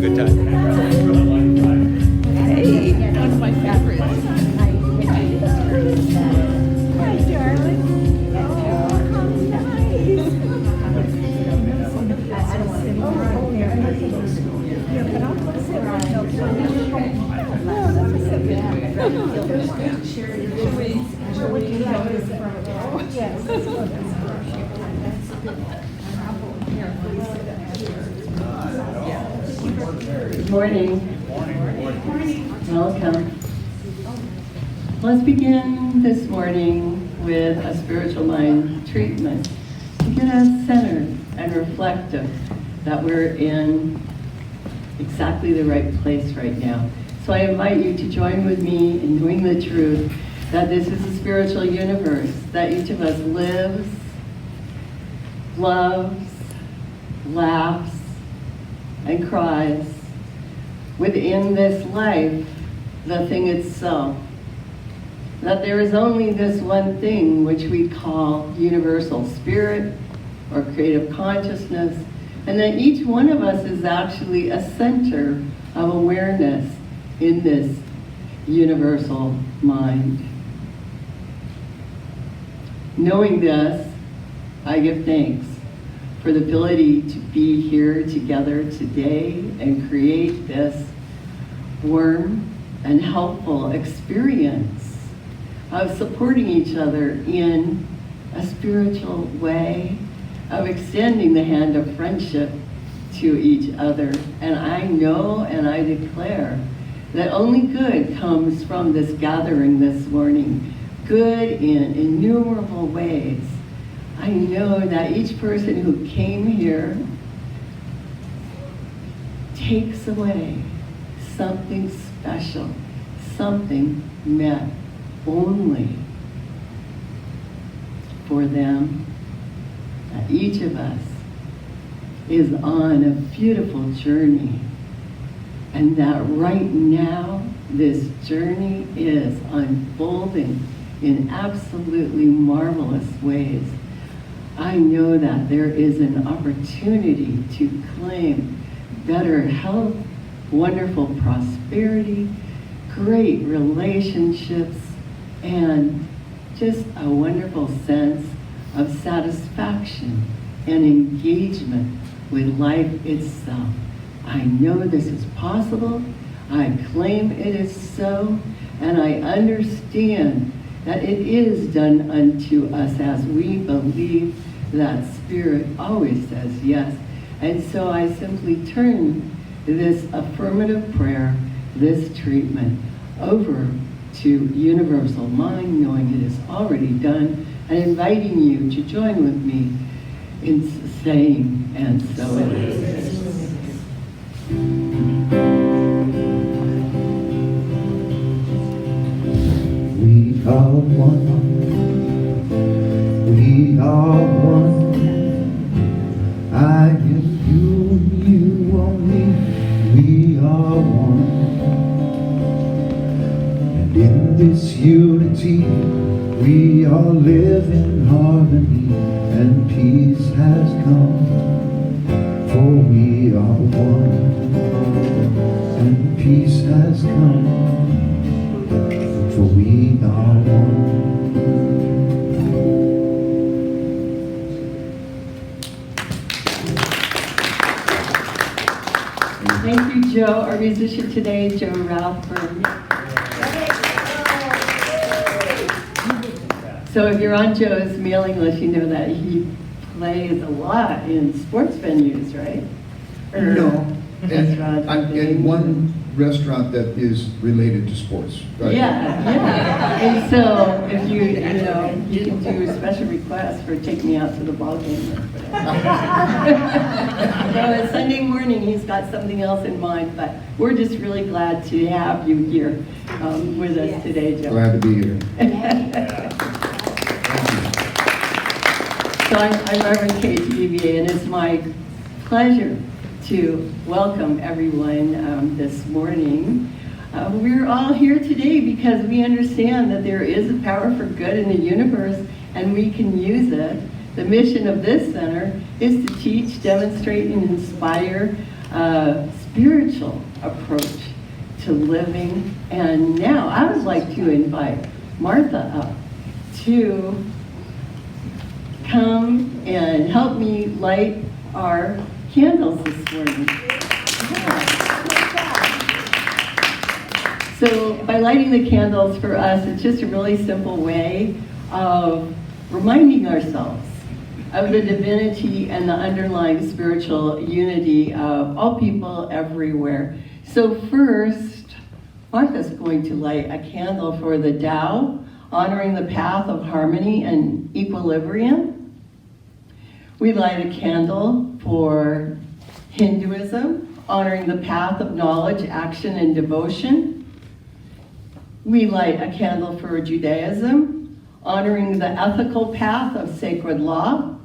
good time. Hey, one of my favorites. Hi, darling. Oh, how nice. Yeah, but I'll put it right now. Good morning. Welcome. Let's begin this morning with a spiritual mind treatment to get us centered and reflective that we're in exactly the right place right now. So I invite you to join with me in knowing the truth that this is a spiritual universe, that each of us lives, loves, laughs, and cries within this life, the thing itself. That there is only this one thing which we call universal spirit or creative consciousness, and that each one of us is actually a center of awareness in this universal mind. Knowing this, I give thanks for the ability to be here together today and create this warm and helpful experience of supporting each other in a spiritual way, of extending the hand of friendship to each other. And I know and I declare that only good comes from this gathering this morning, good in innumerable ways. I know that each person who came here takes away something special, something meant only for them. That each of us is on a beautiful journey, and that right now this journey is unfolding in absolutely marvelous ways. I know that there is an opportunity to claim better health, wonderful prosperity, great relationships, and just a wonderful sense of satisfaction and engagement with life itself. I know this is possible, I claim it is so, and I understand that it is done unto us as we believe that Spirit always says yes. And so I simply turn this affirmative prayer, this treatment, over to Universal Mind, knowing it is already done, and inviting you to join with me in saying, and so it is. We are one. We are one. I am you, you only. We are one. And in this unity, we all live in harmony, and peace has come. For we are one, and peace has come. For we are one. Thank you, Joe, our musician today, Joe Ralphburn. So if you're on Joe's mailing list, you know that he plays a lot in sports venues, right? No, Restaurants and in one restaurant that is related to sports. Right? Yeah. And so if you can do a special request for take me out to the ball game. So it's Sunday morning, he's got something else in mind, but we're just really glad to have you here with us today, Joe. Glad to be here. So I'm Reverend Kate DBA, and it's my pleasure to welcome everyone this morning. We're all here today because we understand that there is a power for good in the universe, and we can use it. The mission of this center is to teach, demonstrate, and inspire spiritual approach to living. And now I would like to invite Martha up to come and help me light our candles this morning. So by lighting the candles for us, it's just a really simple way of reminding ourselves of the divinity and the underlying spiritual unity of all people everywhere. So first, Martha's going to light a candle for the Tao, honoring the path of harmony and equilibrium. We light a candle for Hinduism, honoring the path of knowledge, action, and devotion. We light a candle for Judaism, honoring the ethical path of sacred law.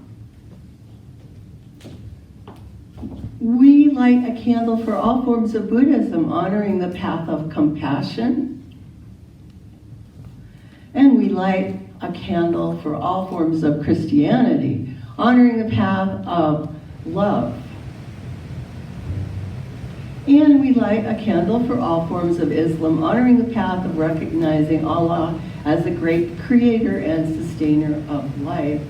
We light a candle for all forms of Buddhism, honoring the path of compassion. And we light a candle for all forms of Christianity, honoring the path of love. And we light a candle for all forms of Islam, honoring the path of recognizing Allah as the great creator and sustainer of life.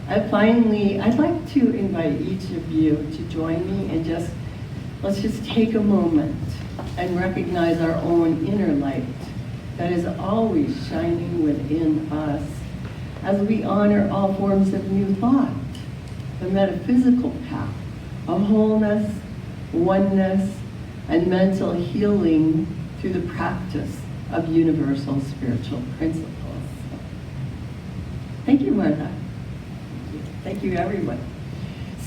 And finally, I'd like to invite each of you to join me and let's just take a moment and recognize our own inner light that is always shining within us as we honor all forms of new thought, the metaphysical path of wholeness, oneness, and mental healing through the practice of universal spiritual principles. Thank you, Martha. Thank you, everyone.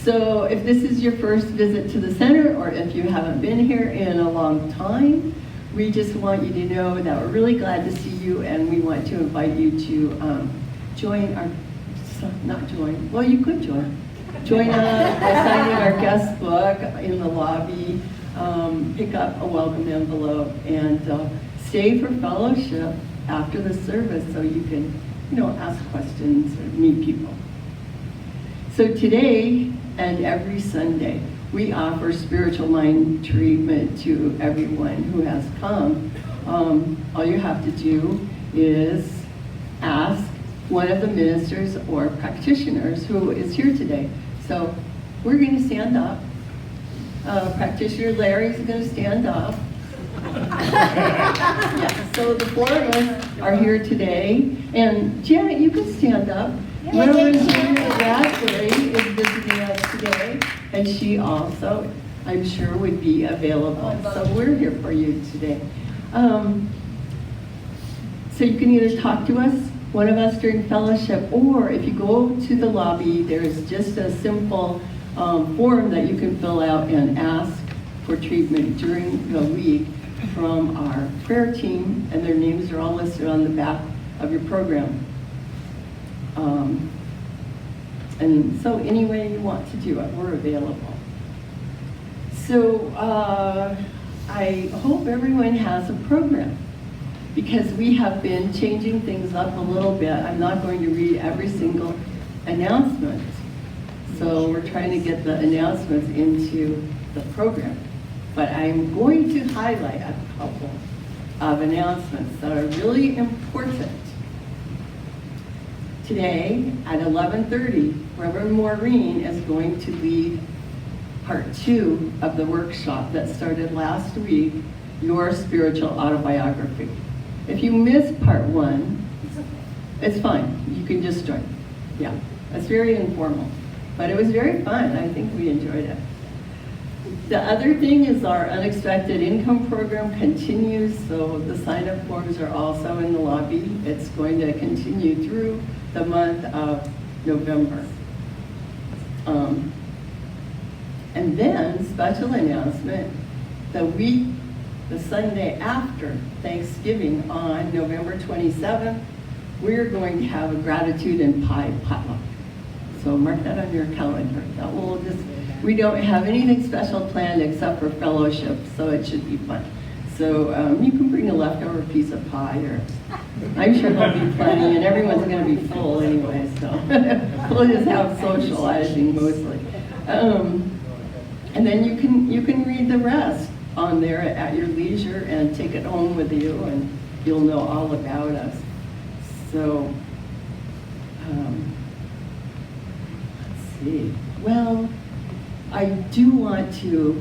So if this is your first visit to the center, or if you haven't been here in a long time, we just want you to know that we're really glad to see you, and we want to invite you to join our, not join, well, you could join. Join us by signing our guest book in the lobby, pick up a welcome envelope, and stay for fellowship after the service so you can, ask questions or meet people. So today and every Sunday, we offer spiritual mind treatment to everyone who has come. All you have to do is ask one of the ministers or practitioners who is here today. So we're going to stand up. Practitioner Larry's going to stand up. Yeah, so the four of us are here today. And Janet, you can stand up. Reverend Raspberry is visiting us today, and she also, I'm sure, would be available. So we're here for you today. So you can either talk to us, one of us during fellowship, or if you go to the lobby, there's just a simple form that you can fill out and ask for treatment during the week from our prayer team, and their names are all listed on the back of your program. And so any way you want to do it, we're available. So I hope everyone has a program, because we have been changing things up a little bit. I'm not going to read every single announcement. So we're trying to get the announcements into the program. But I'm going to highlight a couple of announcements that are really important. Today at 11:30, Reverend Maurene is going to lead part 2 of the workshop that started last week, Your Spiritual Autobiography. If you missed part 1, it's fine. You can just join. Yeah, it's very informal, but it was very fun. I think we enjoyed it. The other thing is our unexpected income program continues, so the sign-up forms are also in the lobby. It's going to continue through the month of November. And then, special announcement, the Sunday after Thanksgiving on November 27th, we're going to have a gratitude and pie potluck. So mark that on your calendar. That will we don't have anything special planned except for fellowship, so it should be fun. So you can bring a leftover piece of pie, or I'm sure there'll be plenty, and everyone's going to be full anyway, so we'll just have socializing mostly. And then you can read the rest on there at your leisure and take it home with you, and you'll know all about us. So, let's see. Well, I do want to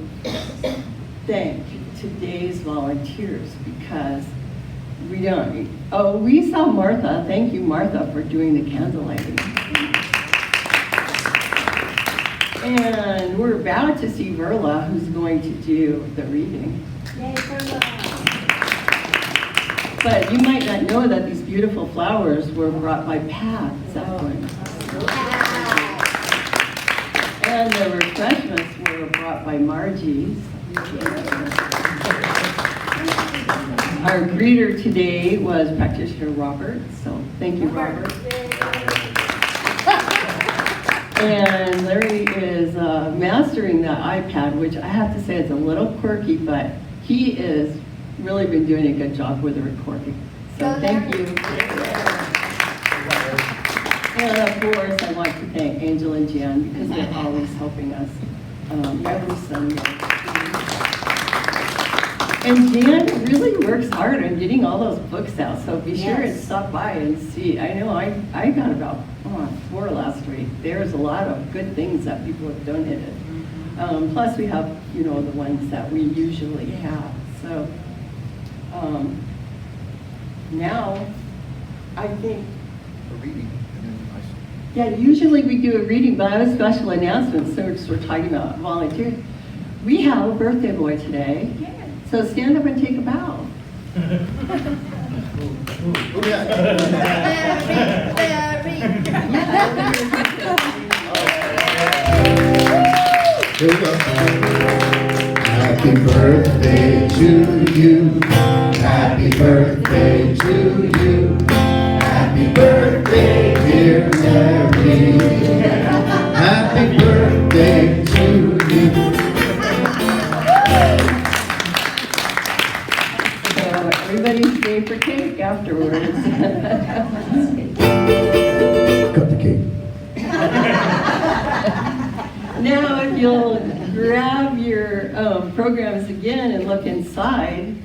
thank today's volunteers because we saw Martha. Thank you, Martha, for doing the candle lighting. And we're about to see Verla, who's going to do the reading. Yay, Verla. But you might not know that these beautiful flowers were brought by Pat Zeppelin. And the refreshments were brought by Margie. Our greeter today was practitioner Robert, so thank you, Robert. And Larry is mastering the iPad, which I have to say is a little quirky, but he is really been doing a good job with the recording. So thank you. And of course, I want to thank Angel and Jan because they're always helping us every Sunday. And Jan really works hard on getting all those books out, so be sure and stop by and see. I know I got about 4 last week. There's a lot of good things that people have donated. Plus we have, the ones that we usually have. So now I think, A reading. yeah, usually we do a reading, but I have a special announcement since we're talking about volunteers. We have a birthday boy today. So stand up and take a bow. Oh, yeah. Here we go. Happy birthday to you. Happy birthday to you. Happy birthday, dear Mary. Happy birthday to you. Everybody stay for cake afterwards. Cut the cake. Now, if you'll grab your programs again and look inside,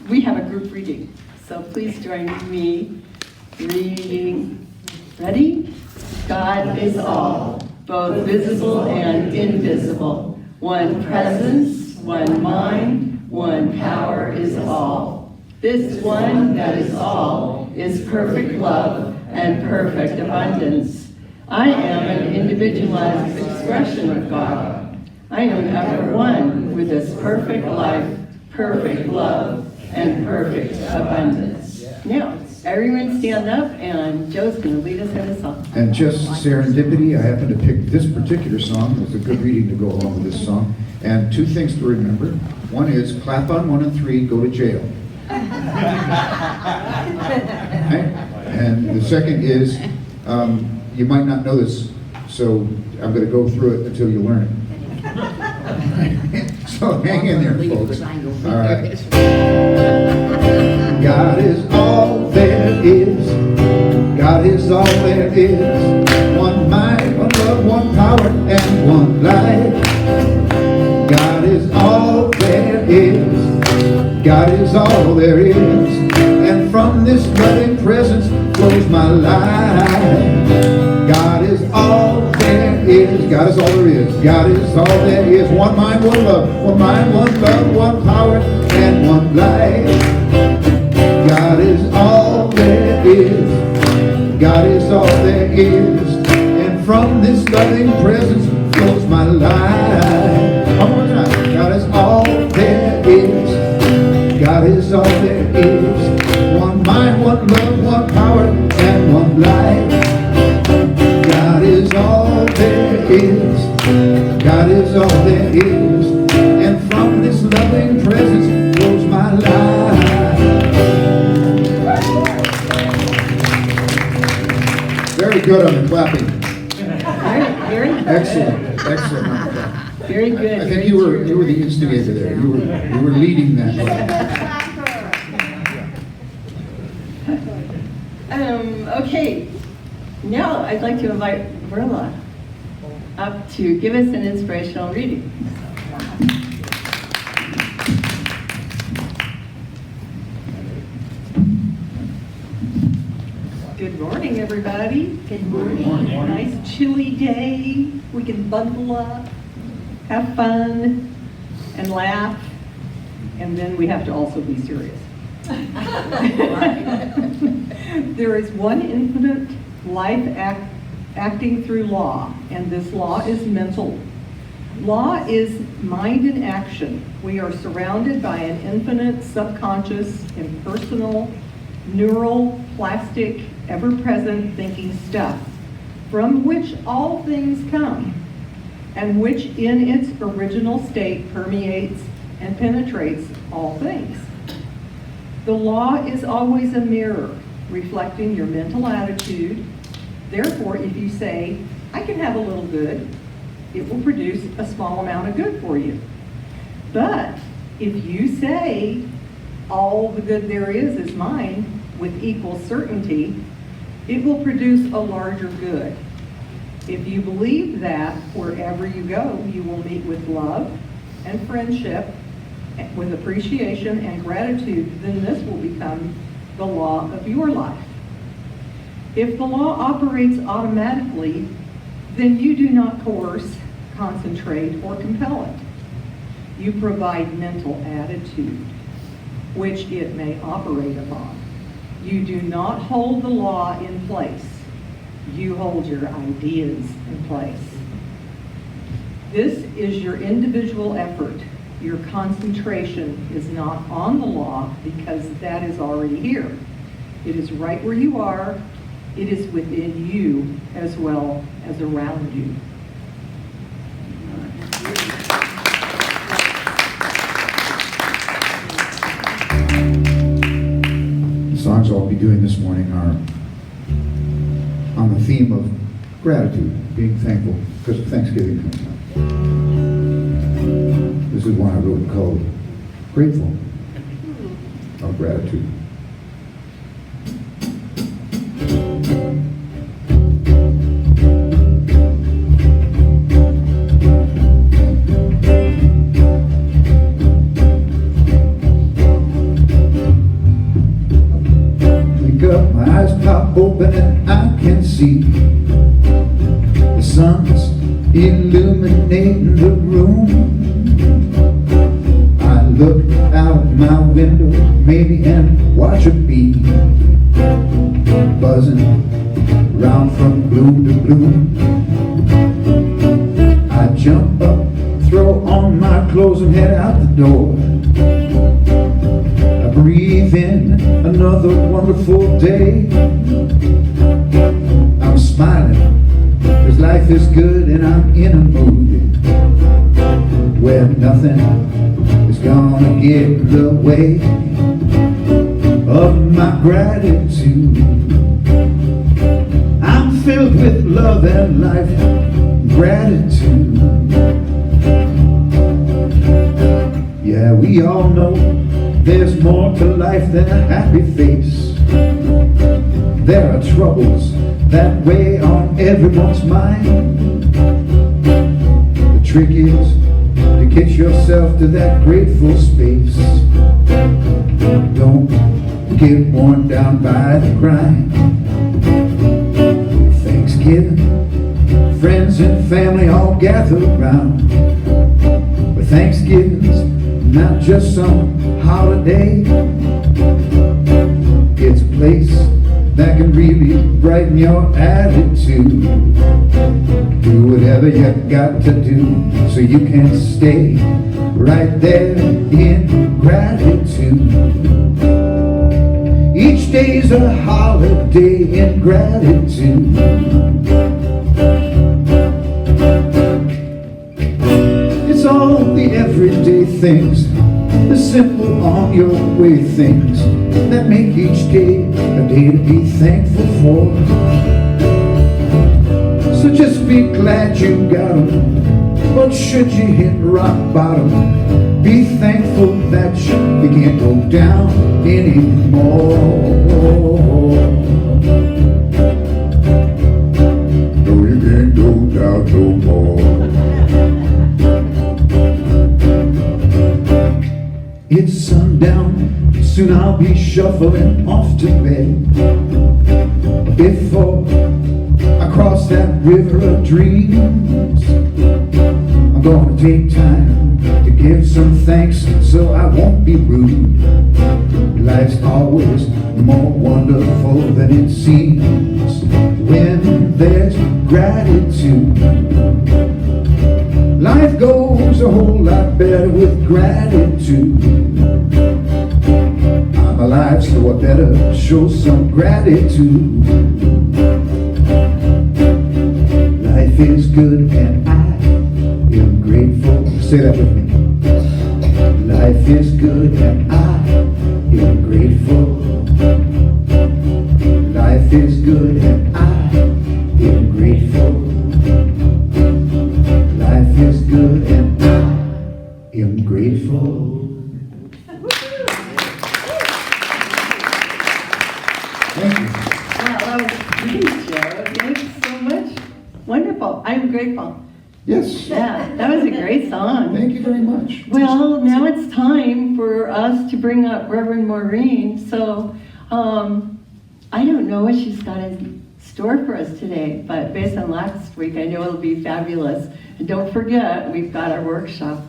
we have a group reading. So please join me reading. Ready? God is all, both visible and invisible. One presence, one mind, one power is all. This one that is all is perfect love and perfect abundance. I am an individualized expression of God. I am ever one with this perfect life, perfect love, and perfect abundance. Now, everyone stand up, and Joe's going to lead us in a song. And just serendipity, I happened to pick this particular song. It's a good reading to go along with this song. And 2 things to remember. One is clap on 1 and 3, go to jail. Right? And the second is, you might not know this, so I'm going to go through it until you learn it. So hang in there, folks. All right. God is all there is. God is all there is. One mind, one love, one power, and one life. God is all there is. God is all there is. And from this loving presence flows my life. God is all there is. God is all there is. God is all there is. One mind, one love. One mind, one love, one power, and one life. God is all there is. God is all there is. And from this loving presence flows my life. One more time. God is all there is. God is all there is. One mind, one love, one power, and one life. God is all there is. God is all there is. And from this loving presence flows my life. Very good on the clapping. Very Excellent. Excellent on the clapping. Very good. I think you were the instigator there. You were leading that. Okay. Now I'd like to invite Verla. up to give us an inspirational reading. Good morning, everybody. Good morning. Nice chilly day. We can bundle up, have fun, and laugh, and then we have to also be serious. There is one infinite life acting through law, and this law is mental. Law is mind in action. We are surrounded by an infinite, subconscious, impersonal, neural, plastic, ever-present thinking stuff, from which all things come, and which in its original state permeates and penetrates all things. The law is always a mirror, reflecting your mental attitude. Therefore, if you say, I can have a little good, it will produce a small amount of good for you. But if you say, all the good there is mine, with equal certainty, it will produce a larger good. If you believe that, wherever you go, you will meet with love and friendship, with appreciation and gratitude, then this will become the law of your life. If the law operates automatically, then you do not coerce, concentrate, or compel it. You provide mental attitude, which it may operate upon. You do not hold the law in place. You hold your ideas in place. This is your individual effort. Your concentration is not on the law because that is already here. It is right where you are. It is within you as well as around you. The songs I'll be doing this morning are on the theme of gratitude, being thankful, because Thanksgiving comes up. This is one I wrote called Grateful, of Gratitude. My eyes pop open and I can see the sun's illuminating the room. I look out my window maybe and watch a bee buzzing round from bloom to bloom. I jump up, throw on my clothes and head out the door. I breathe in another wonderful day. I'm smiling, cause life is good and I'm in a mood where nothing is gonna get in the way of my gratitude. I'm filled with love and life, gratitude. Yeah, we all know there's more to life than a happy face. There are troubles that weigh on everyone's mind. The trick is to get yourself to that grateful space. Don't get worn down by the grind. Thanksgiving, friends and family all gather around. But Thanksgiving's not just some holiday. It's a place that can really brighten your attitude. Do whatever you got to do so you can stay right there in gratitude. Each day's a holiday in gratitude. It's all the everyday things, the simple on your way things that make each day a day to be thankful for. So just be glad you got them, but should you hit rock bottom, be thankful that you can't go down anymore. No, you can't go down. out no more. It's sundown, soon I'll be shuffling off to bed. Before I cross that river of dreams, I'm gonna take time to give some thanks so I won't be rude. Life's always more wonderful than it seems when there's gratitude. Life goes a whole lot better with gratitude. I'm alive, so I better show some gratitude. Life is good and I am grateful. Say that with me. Life is good and I am grateful. Life is good and I am grateful. Life is good and I am grateful. Thank you. Wow, that was great, Joe. Thanks so much. Wonderful. I'm grateful. Yes. Yeah, that was a great song. Thank you very much. Well, now it's time for us to bring up Reverend Maurene. So, I don't know what she's got in store for us today, but based on last week, I know it'll be fabulous. And don't forget, we've got our workshop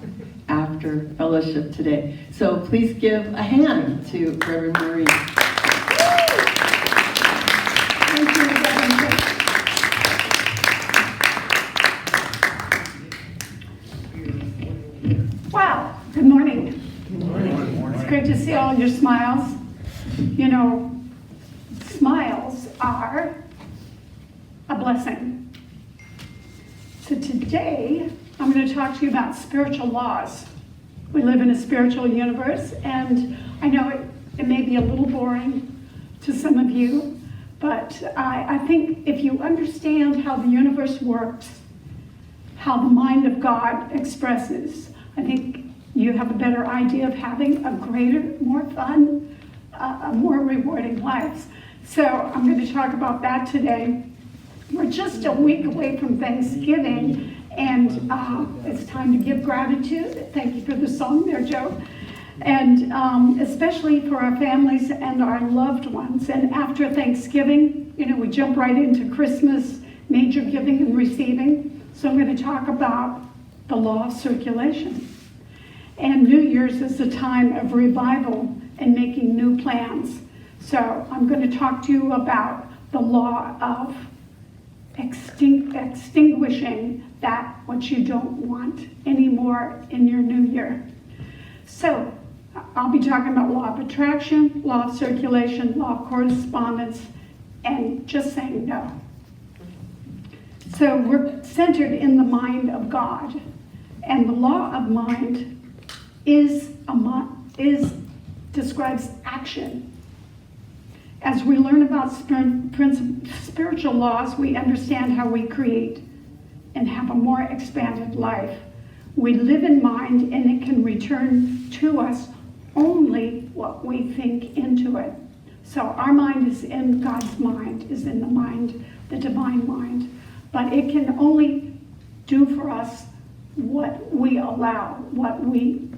after fellowship today. So please give a hand to Reverend Maurene. Thank you, Reverend. Wow, good morning. It's great to see all your smiles. You know, smiles are a blessing. So today, I'm going to talk to you about spiritual laws. We live in a spiritual universe, and I know it may be a little boring to some of you, but I think if you understand how the universe works, how the mind of God expresses, I think you have a better idea of having a greater, more fun, a more rewarding life. So I'm going to talk about that today. We're just a week away from Thanksgiving, and it's time to give gratitude. Thank you for the song there, Joe. And especially for our families and our loved ones. And after Thanksgiving, you know, we jump right into Christmas, major giving and receiving. So I'm going to talk about the law of circulation. And New Year's is a time of revival and making new plans. So I'm going to talk to you about the law of extinguishing that which you don't want anymore in your new year. So I'll be talking about law of attraction, law of circulation, law of correspondence, and just saying no. So we're centered in the mind of God, and the law of mind describes action. As we learn about spiritual laws, we understand how we create and have a more expanded life. We live in mind, and it can return to us only what we think into it. So our mind is in God's mind, is in the mind, the divine mind. But it can only do for us what we allow, what we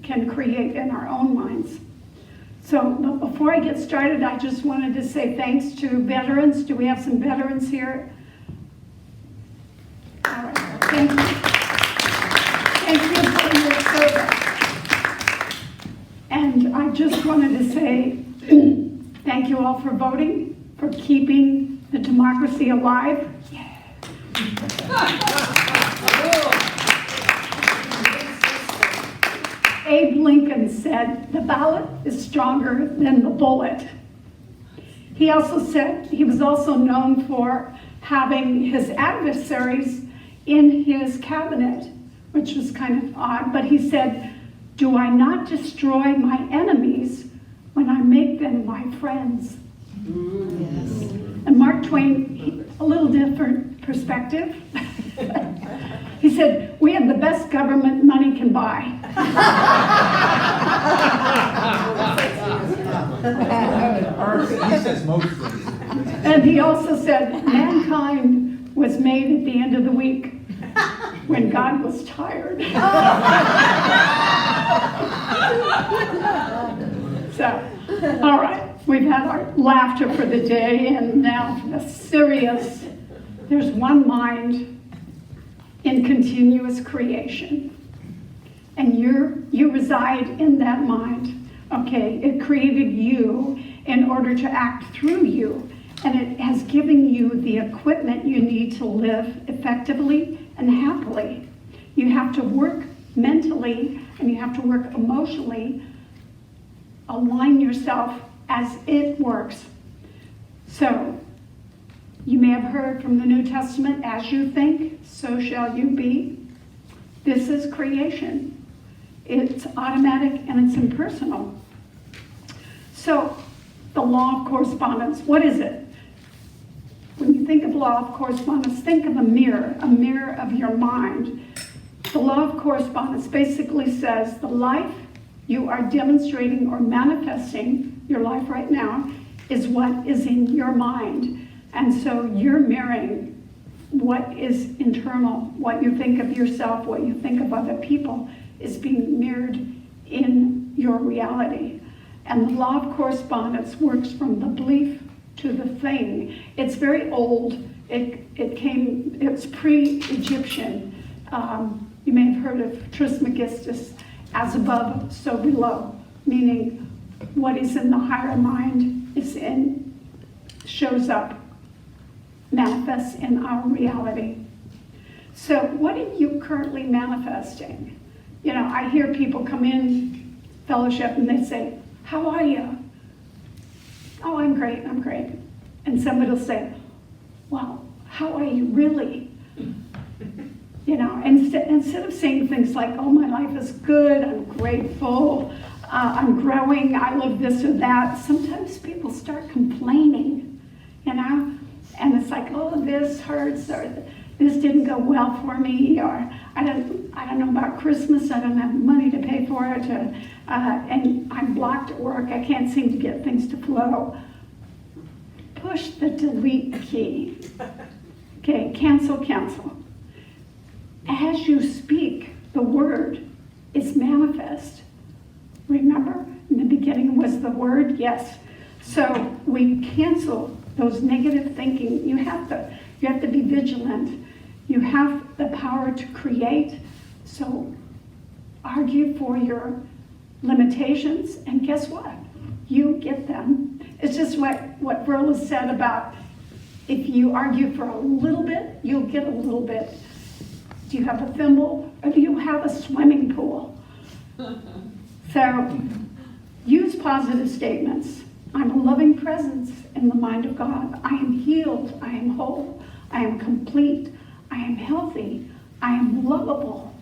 can create in our own minds. So before I get started, I just wanted to say thanks to veterans. Do we have some veterans here? All right, thank you. Thank you for your service. And I just wanted to say thank you all for voting, for keeping the democracy alive. Abe Lincoln said, "The ballot is stronger than the bullet." He also said he was also known for having his adversaries in his cabinet, which was kind of odd, but he said, "Do I not destroy my enemies when I make them my friends?" Yes. And Mark Twain, a little different perspective. He said, "We have the best government money can buy." He says most things. And he also said, "Mankind was made at the end of the week when God was tired. So, all right, we've had our laughter for the day, and now for the serious. There's one mind in continuous creation, and you reside in that mind. Okay, it created you in order to act through you, and it has given you the equipment you need to live effectively and happily. You have to work mentally and you have to work emotionally. Align yourself as it works. So, you may have heard from the New Testament, as you think, so shall you be. This is creation. It's automatic and it's impersonal. So, the law of correspondence, what is it? When you think of law of correspondence, think of a mirror of your mind. The law of correspondence basically says the life you are demonstrating or manifesting, your life right now, is what is in your mind. And so you're mirroring what is internal, what you think of yourself, what you think of other people is being mirrored in your reality. And the law of correspondence works from the belief to the thing. It's very old. It's pre-Egyptian. You may have heard of Trismegistus, as above, so below, meaning what is in the higher mind shows up, manifests in our reality. So what are you currently manifesting? You know, I hear people come in fellowship and they say, how are you? Oh, I'm great. And somebody will say, well, how are you really? You know, instead of saying things like, oh, my life is good, I'm grateful, I'm growing, I love this or that, sometimes people start complaining, you know? And it's like, oh, this hurts, or this didn't go well for me, or I don't know about Christmas, I don't have money to pay for it, and I'm blocked at work, I can't seem to get things to flow. Push the delete key. Okay, cancel. As you speak, the word is manifest. Remember, in the beginning was the word? Yes. So we cancel those negative thinking. You have to be vigilant. You have the power to create. So argue for your limitations, and guess what? You get them. It's just what Verla said about if you argue for a little bit, you'll get a little bit. Do you have a thimble, or do you have a swimming pool? So use positive statements. I'm a loving presence in the mind of God. I am healed. I am whole. I am complete. I am healthy. I am lovable.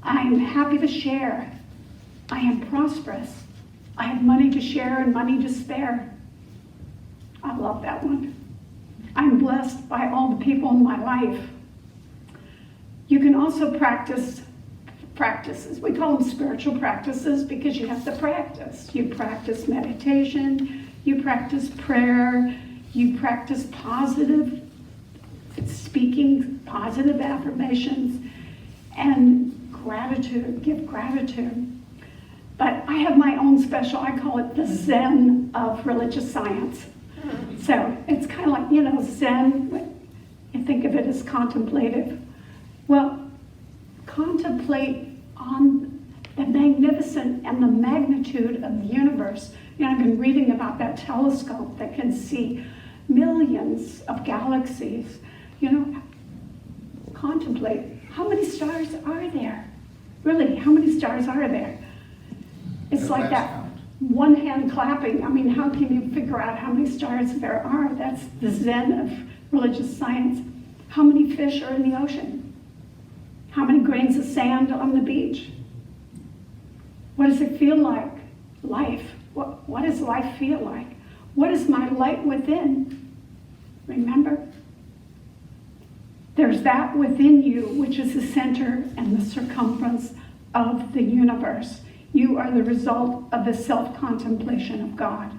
I am happy to share. I am prosperous. I have money to share and money to spare. I love that one. I'm blessed by all the people in my life. You can also practices. We call them spiritual practices because you have to practice. You practice meditation, you practice prayer, you practice positive speaking, positive affirmations, and gratitude, give gratitude. But I have my own special, I call it the Zen of religious science. So it's kind of like, you know, Zen, you think of it as contemplative. Well, contemplate on the magnificent and the magnitude of the universe. You know, I've been reading about that telescope that can see millions of galaxies. You know, contemplate. How many stars are there? Really, how many stars are there? It's like that one hand clapping. I mean, how can you figure out how many stars there are? That's the Zen of religious science. How many fish are in the ocean? How many grains of sand on the beach? What does it feel like? Life. What does life feel like? What is my light within? Remember? There's that within you, which is the center and the circumference of the universe. You are the result of the self-contemplation of God.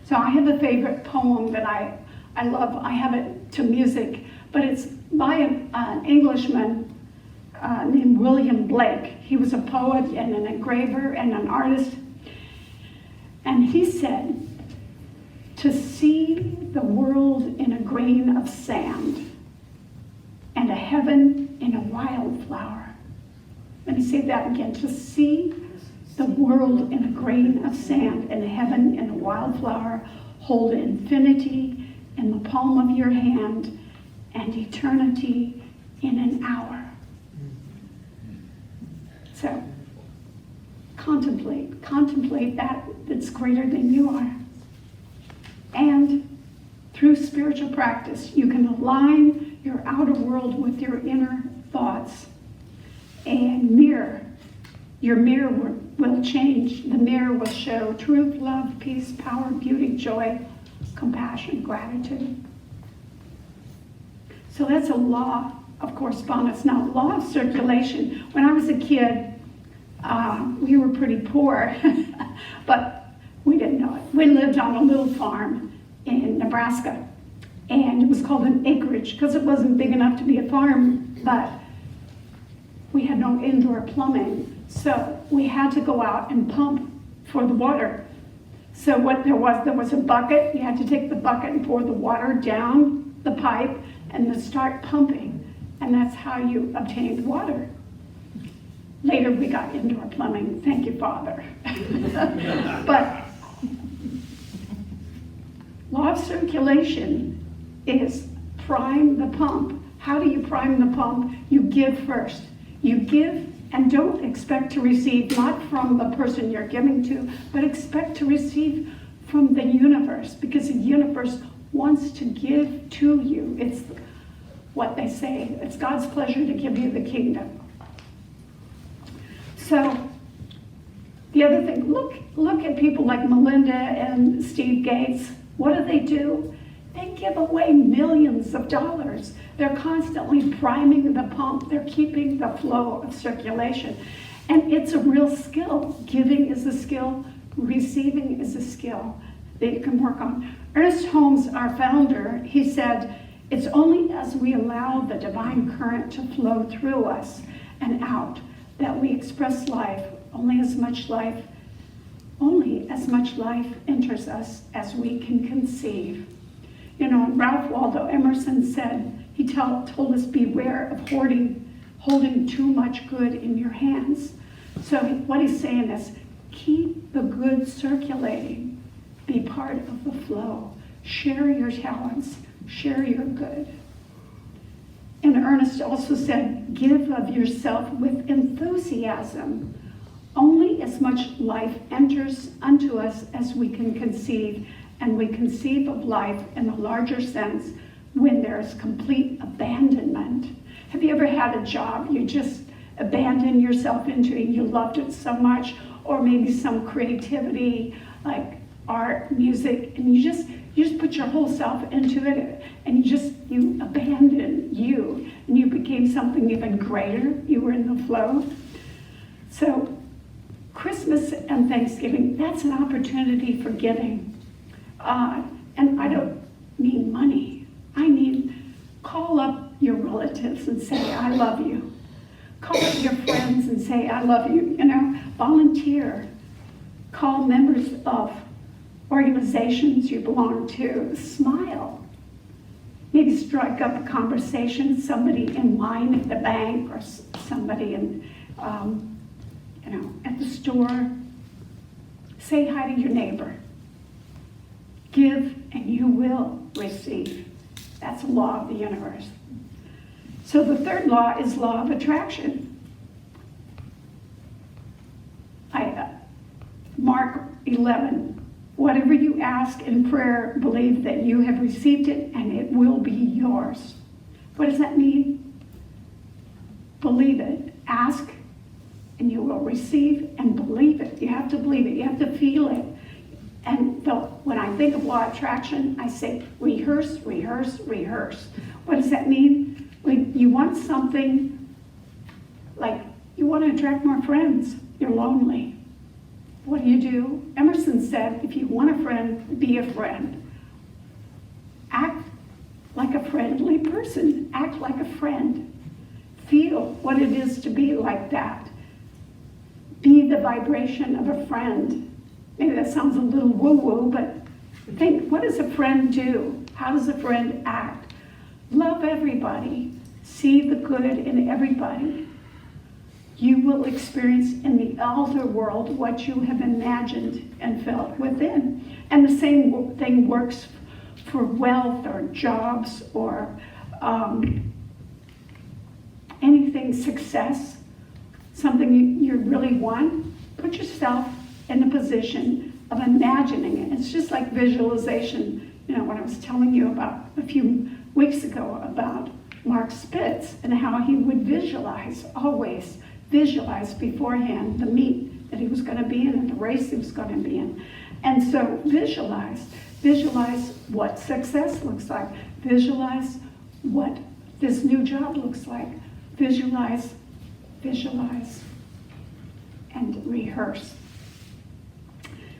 So I have a favorite poem that I love. I have it to music, but it's by an Englishman named William Blake. He was a poet and an engraver and an artist. And he said, to see the world in a grain of sand and a heaven in a wildflower. Let me say that again. To see the world in a grain of sand and a heaven in a wildflower, hold infinity in the palm of your hand and eternity in an hour. So, contemplate that that's greater than you are. And through spiritual practice, you can align your outer world with your inner thoughts and mirror. Your mirror will change. The mirror will show truth, love, peace, power, beauty, joy, compassion, gratitude. So that's a law of correspondence. Now, law of circulation. When I was a kid, we were pretty poor, but we didn't know it. We lived on a little farm in Nebraska, and it was called an acreage because it wasn't big enough to be a farm, but we had no indoor plumbing. So we had to go out and pump for the water. So what there was a bucket. You had to take the bucket and pour the water down the pipe and then start pumping. And that's how you obtained water. Later we got indoor plumbing. Thank you, Father. But law of circulation is prime the pump. How do you prime the pump? You give first. You give and don't expect to receive, not from the person you're giving to, but expect to receive from the universe, because the universe wants to give to you. It's what they say. It's God's pleasure to give you the kingdom. So the other thing, look at people like Melinda and Steve Gates. What do? They give away millions of dollars. They're constantly priming the pump. They're keeping the flow of circulation. And it's a real skill. Giving is a skill. Receiving is a skill that you can work on. Ernest Holmes, our founder, he said, it's only as we allow the divine current to flow through us and out that we express life. Only as much life enters us as we can conceive. You know, Ralph Waldo Emerson said, he told us, beware of holding too much good in your hands. So what he's saying is, keep the good circulating. Be part of the flow. Share your talents. Share your good. And Ernest also said, give of yourself with enthusiasm. Only as much life enters unto us as we can conceive, and we conceive of life in a larger sense when there is complete abandonment. Have you ever had a job you just abandoned yourself into and you loved it so much, or maybe some creativity like art, music, and you just put your whole self into it, and you abandoned you, and you became something even greater. You were in the flow. So Christmas and Thanksgiving, that's an opportunity for giving. And I don't mean money. I mean, call up your relatives and say, I love you. Call up your friends and say, I love you. You know, volunteer. Call members of organizations you belong to. Smile. Maybe strike up a conversation, somebody in line at the bank or somebody in, at the store. Say hi to your neighbor. Give and you will receive. That's a law of the universe. So the third law is law of attraction. Mark 11. Whatever you ask in prayer, believe that you have received it and it will be yours. What does that mean? Believe it. Ask and you will receive, and believe it. You have to believe it. You have to feel it. And when I think of law of attraction, I say rehearse, rehearse, rehearse. What does that mean? When you want something, like you want to attract more friends, you're lonely. What do? Emerson said, if you want a friend, be a friend. Act like a friendly person. Act like a friend. Feel what it is to be like that. Be the vibration of a friend. Maybe that sounds a little woo-woo, but think, what does a friend do? How does a friend act? Love everybody. See the good in everybody. You will experience in the outer world what you have imagined and felt within. And the same thing works for wealth or jobs or anything, success, something you really want. Put yourself in the position of imagining it. It's just like visualization. You know, when I was telling you about a few weeks ago about Mark Spitz and how he would visualize, always visualize beforehand the meet that he was going to be in and the race he was going to be in. And so visualize what success looks like. Visualize what this new job looks like. Visualize, and rehearse.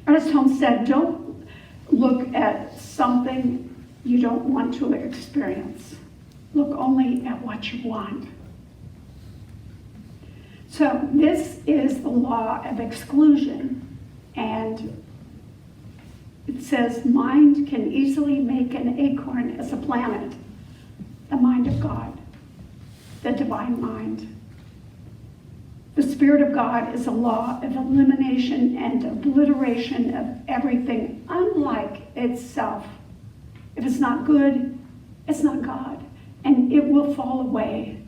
Ernest Holmes said, don't look at something you don't want to experience. Look only at what you want. So this is the law of exclusion, and it says mind can easily make an acorn as a planet, the mind of God, the divine mind. The Spirit of God is a law of elimination and obliteration of everything unlike itself. If it's not good, it's not God, and it will fall away.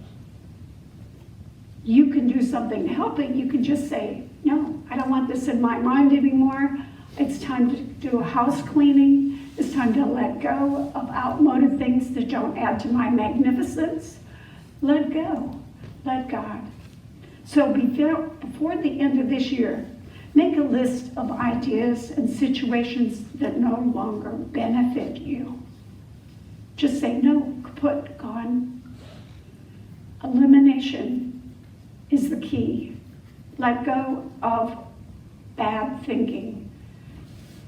You can do something to help it. You can just say, no, I don't want this in my mind anymore. It's time to do a house cleaning. It's time to let go of outmoded things that don't add to my magnificence. Let go. Let God. So before the end of this year, make a list of ideas and situations that no longer benefit you. Just say no, kaput, gone. Elimination is the key. Let go of bad thinking.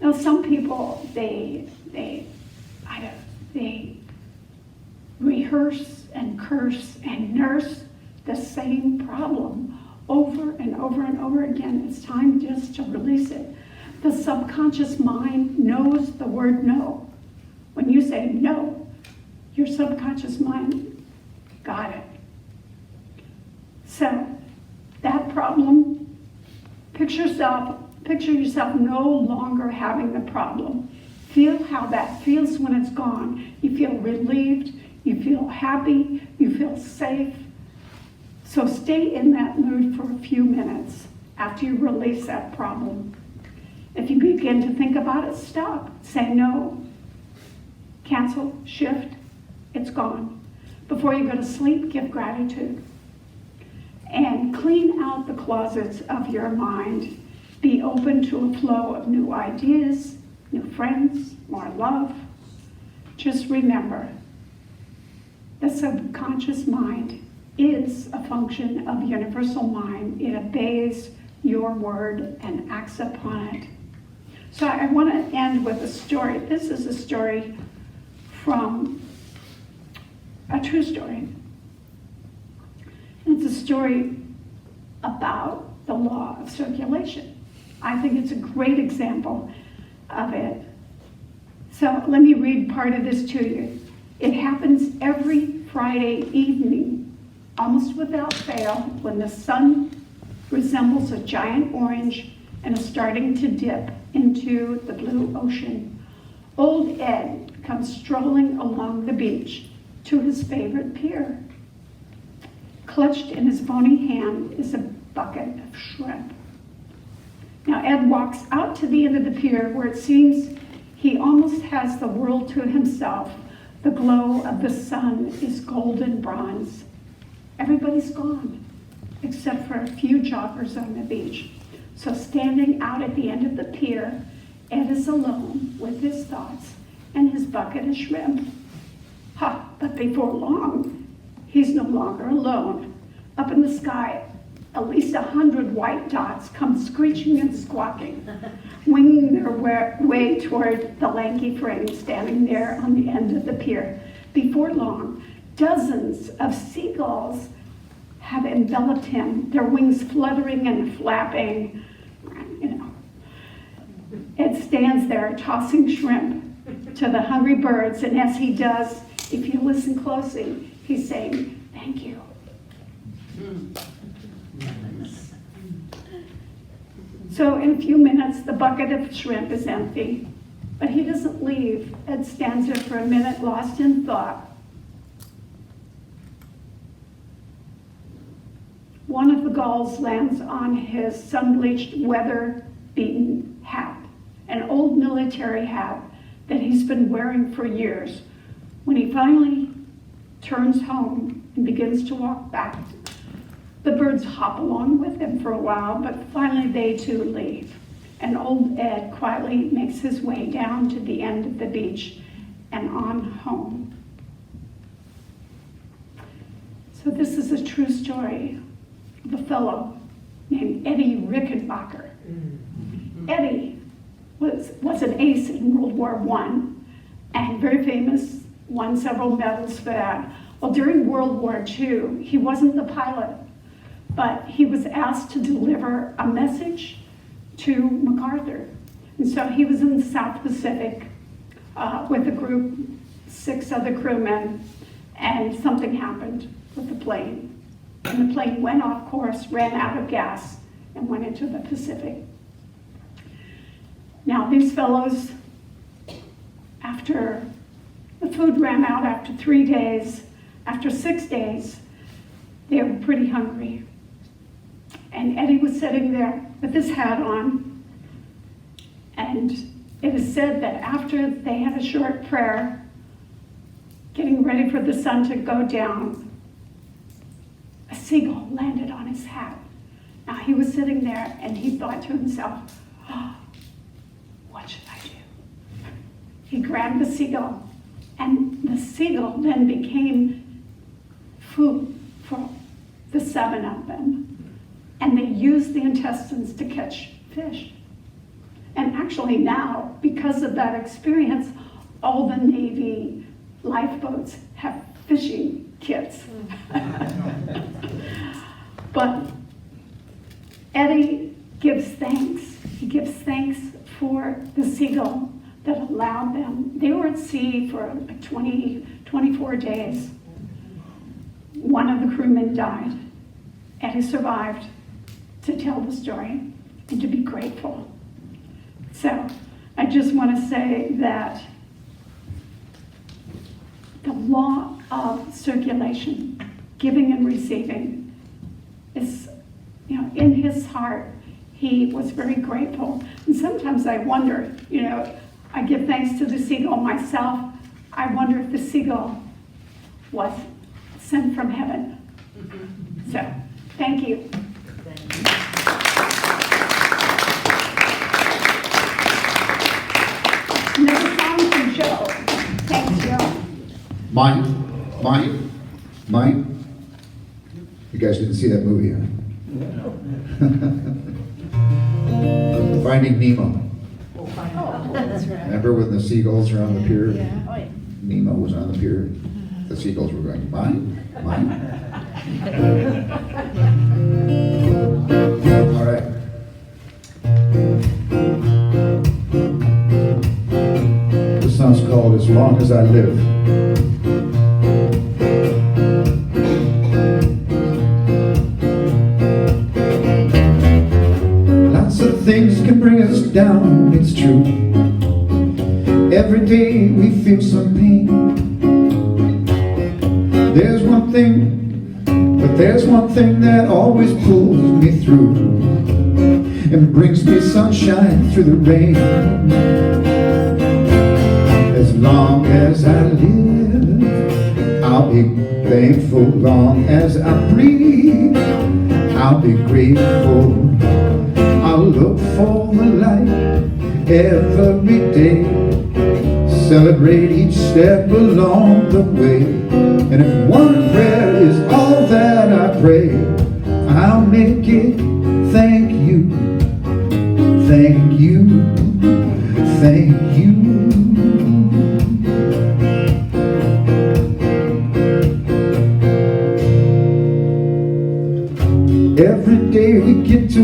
Now, some people, they rehearse and curse and nurse the same problem over and over and over again. It's time just to release it. The subconscious mind knows the word no. When you say no, your subconscious mind got it. So that problem, picture yourself no longer having the problem. Feel how that feels when it's gone. You feel relieved, you feel happy, you feel safe. So stay in that mood for a few minutes after you release that problem. If you begin to think about it, stop. Say no, cancel, shift, it's gone. Before you go to sleep, give gratitude. And clean out the closets of your mind. Be open to a flow of new ideas, new friends, more love. Just remember, the subconscious mind is a function of universal mind. It obeys your word and acts upon it. So I want to end with a story. This is a story from a true story. It's a story about the law of circulation. I think it's a great example of it. So let me read part of this to you. It happens every Friday evening, almost without fail, when the sun resembles a giant orange and is starting to dip into the blue ocean. Old Ed comes strolling along the beach to his favorite pier. Clutched in his bony hand is a bucket of shrimp. Now Ed walks out to the end of the pier where it seems he almost has the world to himself. The glow of the sun is golden bronze. Everybody's gone, except for a few joggers on the beach. So standing out at the end of the pier, Ed is alone with his thoughts and his bucket of shrimp. Ha, but before long, he's no longer alone. Up in the sky, at least 100 white dots come screeching and squawking, winging their way toward the lanky frame standing there on the end of the pier. before long, dozens of seagulls have enveloped him, their wings fluttering and flapping, you know. Ed stands there tossing shrimp to the hungry birds, and as he does, if you listen closely, he's saying, "Thank you." So in a few minutes, the bucket of shrimp is empty, but he doesn't leave. Ed stands there for a minute, lost in thought. One of the gulls lands on his sun-bleached, weather-beaten hat, an old military hat that he's been wearing for years. When he finally turns home and begins to walk back, the birds hop along with him for a while, but finally they too leave. And old Ed quietly makes his way down to the end of the beach and on home. So this is a true story of a fellow named Eddie Rickenbacker. Eddie was an ace in World War I and very famous, won several medals for that. Well, during World War II, he wasn't the pilot, but he was asked to deliver a message to MacArthur. And so he was in the South Pacific with a group, 6 other crewmen, and something happened with the plane. And the plane went off course, ran out of gas, and went into the Pacific. Now these fellows, after the food ran out after 3 days, after 6 days, they were pretty hungry. And Eddie was sitting there with his hat on, and it is said that after they had a short prayer, getting ready for the sun to go down, a seagull landed on his hat. Now he was sitting there and he thought to himself, "Oh, what should I do?" He grabbed the seagull, and the seagull then became food for the 7 of them. And they used the intestines to catch fish. And actually now, because of that experience, all the Navy lifeboats have fishing kits. But Eddie gives thanks. He gives thanks for the seagull that allowed them. They were at sea for 24 days. One of the crewmen died. Eddie survived to tell the story and to be grateful. So I just want to say that the law of circulation, giving and receiving, is, in his heart, he was very grateful. And sometimes I wonder, I give thanks to the seagull myself. I wonder if the seagull was sent from heaven. So, thank you. Another song from Joe. Thanks, Joe. Mine. You guys didn't see that movie, huh? Finding Nemo. Oh, that's right. Remember when the seagulls were on the pier? Yeah. Oh, yeah. Nemo was on the pier. The seagulls were going, mine. All right. This song's called As Long As I Live. Lots of things can bring us down, it's true. Every day we feel some pain. There's one thing that always pulls me through and brings me sunshine through the rain. As long as I live, I'll be thankful. Long as I breathe, I'll be grateful. I'll look for the light every day, celebrate each step along the way. And if one prayer is all that I pray, I'll make it thank you, thank you, thank you.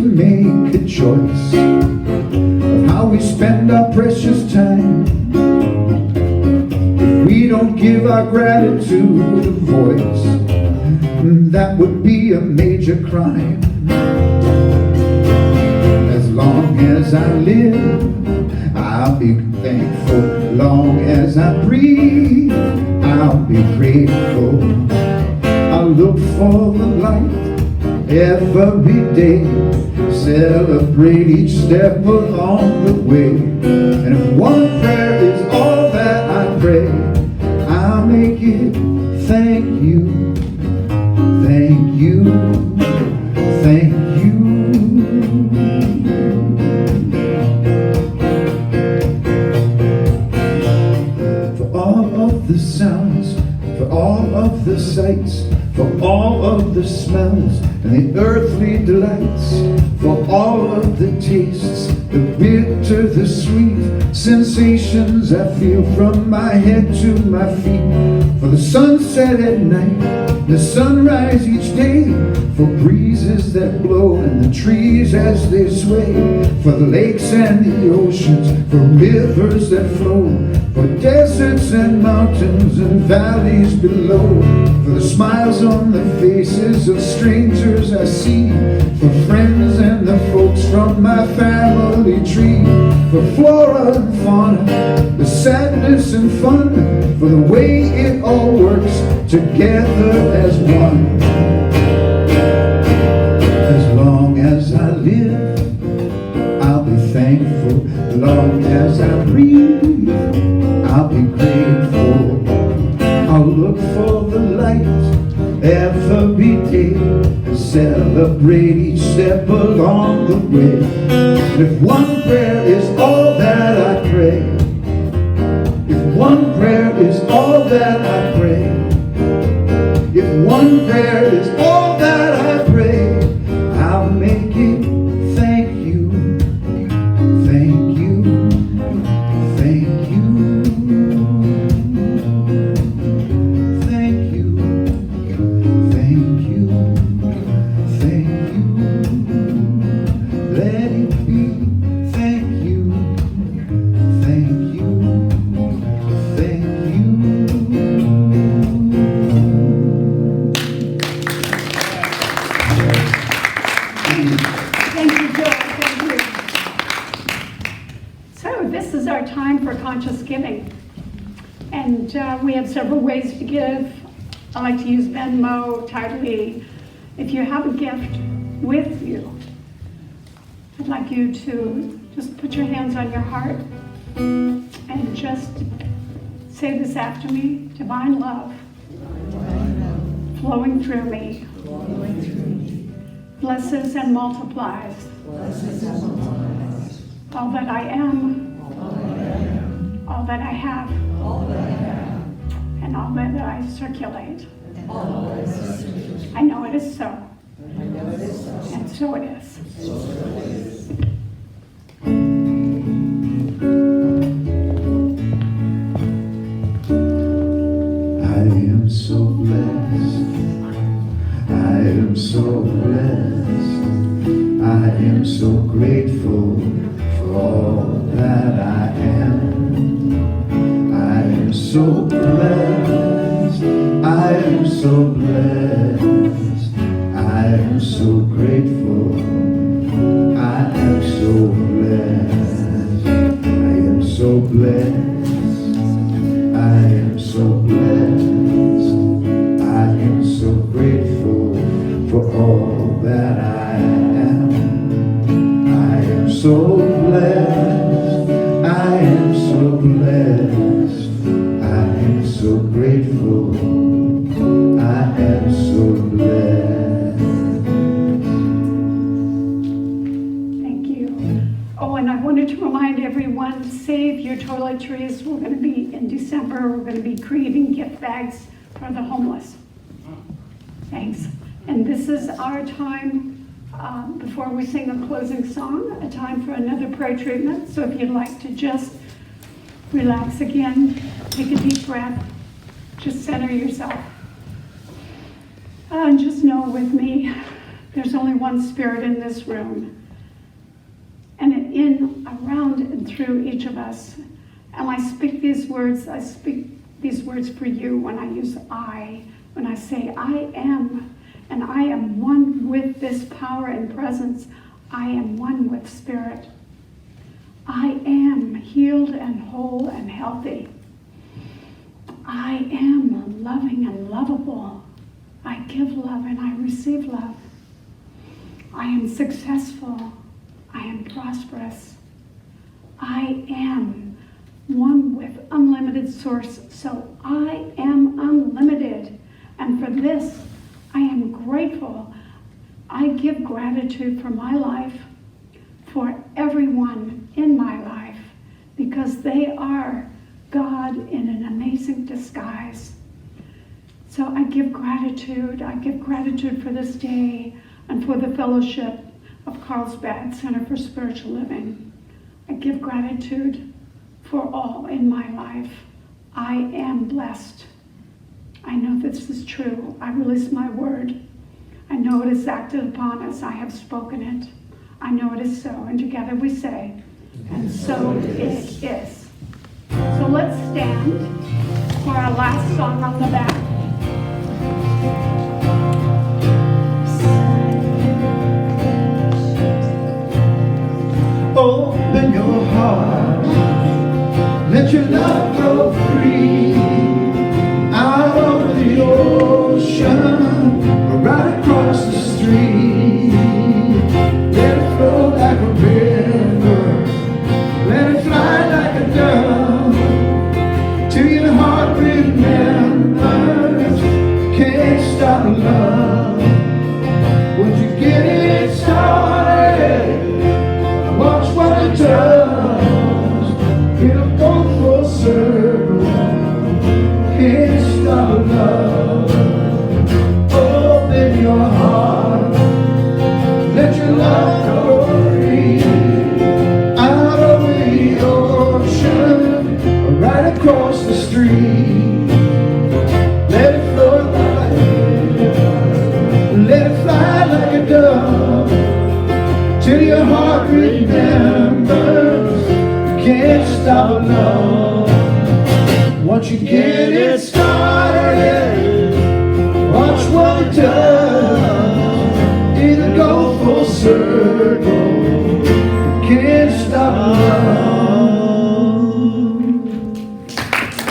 make a choice of how we spend our precious time. If we don't give our gratitude a voice, that would be a major crime. As long as I live, I'll be thankful. Long as I breathe, I'll be grateful. I'll look for the light every day, celebrate each step along the way. And if one prayer is all that I pray, I'll make it thank you, thank you, thank you. For all of the sounds, for all of the sights, for all of the smells and the earthly delights, for all of the tastes, the bitter, the sweet sensations I feel from my head to my feet, for the sunset at night, the sunrise each day, for breezes that blow and the trees as they sway, for the lakes and the oceans, for rivers that flow, for deserts and mountains and valleys below, for the smiles on the faces of strangers I see, for friends and the folks from my family tree, for flora and fauna, the sadness and fun, for the way it all works together as one. As long as I live, I'll be thankful. As long as I breathe, I'll be grateful. I'll look for the light every day and celebrate each step along the way. And if one prayer is all that I pray, if one prayer is all that I pray, if one prayer is all that I pray, I'll make it thank you, thank you, thank you. We have several ways to give. I like to use Venmo, Tidally. If you have a gift with you, I'd like you to just put your hands on your heart and just say this after me. Divine love flowing through me blesses and multiplies all that I am, all that I have, and all that I circulate. I know it is so. And so it is. I am so blessed. I am so blessed. I am so grateful for all that I am. I am so blessed, I am so blessed, I am so grateful, I am so blessed, I am so blessed, I am so blessed, I am so grateful for all that I am. I am so blessed, I am so blessed, I am so grateful, I am so blessed. Thank you. Oh, and I wanted to remind everyone, save your toiletries. We're going to be in December. We're going to be creating gift bags for the homeless. Thanks. And this is our time, before we sing a closing song, a time for another prayer treatment. So if you'd like to just relax again, take a deep breath, just center yourself. And just know with me There's only one Spirit in this room. And in, around, and through each of us. And I speak these words for you when I use I. When I say I am, and I am one with this power and presence. I am one with Spirit. I am healed and whole and healthy. I am loving and lovable. I give love and I receive love. I am successful. I am prosperous. I am one with unlimited source, so I am unlimited. And for this, I am grateful. I give gratitude for my life, for everyone in my life, because they are God in an amazing disguise. So I give gratitude. I give gratitude for this day and for the fellowship of Carlsbad Center for Spiritual Living. I give gratitude for all in my life. I am blessed. I know this is true. I release my word. I know it is acted upon us. I have spoken it. I know it is so. And together we say, and so it is. So let's stand for our last song on the back. Open your heart, let your love go free, out over the ocean, right across the street. Let it flow like a river, let it fly like a dove, till your heart remembers, can't stop love. Once you get it started, watch what it does. It'll go full circle. Can't stop love. Open your heart. Let your love go free. Out over the ocean, right across the street. Let it flow like a river. Let it fly like a dove, till your heart remembers, can't stop love. Once you get it started, watch what it does.